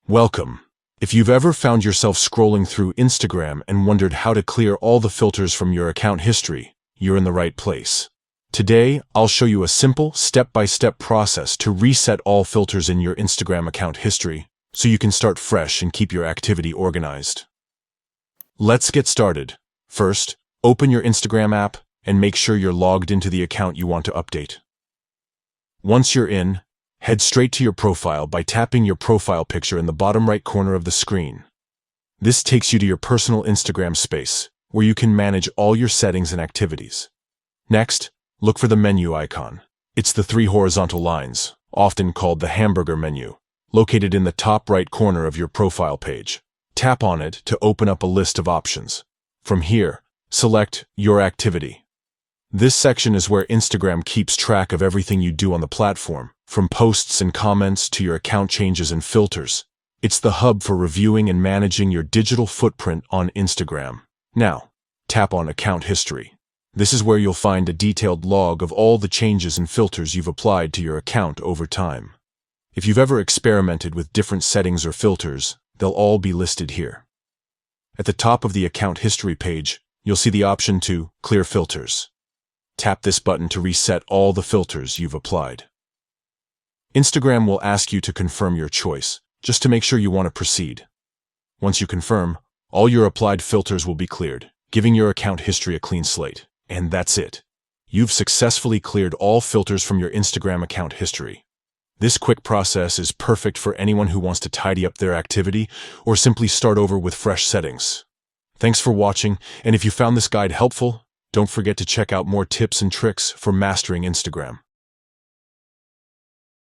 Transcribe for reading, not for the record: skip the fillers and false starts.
Welcome. If you've ever found yourself scrolling through Instagram and wondered how to clear all the filters from your account history, you're in the right place. Today, I'll show you a simple, step-by-step process to reset all filters in your Instagram account history, so you can start fresh and keep your activity organized. Let's get started. First, open your Instagram app and make sure you're logged into the account you want to update. Once you're in, head straight to your profile by tapping your profile picture in the bottom right corner of the screen. This takes you to your personal Instagram space, where you can manage all your settings and activities. Next, look for the menu icon. It's the three horizontal lines, often called the hamburger menu, located in the top right corner of your profile page. Tap on it to open up a list of options. From here, select Your Activity. This section is where Instagram keeps track of everything you do on the platform, from posts and comments to your account changes and filters. It's the hub for reviewing and managing your digital footprint on Instagram. Now, tap on Account History. This is where you'll find a detailed log of all the changes and filters you've applied to your account over time. If you've ever experimented with different settings or filters, they'll all be listed here. At the top of the Account History page, you'll see the option to Clear Filters. Tap this button to reset all the filters you've applied. Instagram will ask you to confirm your choice, just to make sure you want to proceed. Once you confirm, all your applied filters will be cleared, giving your account history a clean slate. And that's it. You've successfully cleared all filters from your Instagram account history. This quick process is perfect for anyone who wants to tidy up their activity or simply start over with fresh settings. Thanks for watching, and if you found this guide helpful, don't forget to check out more tips and tricks for mastering Instagram.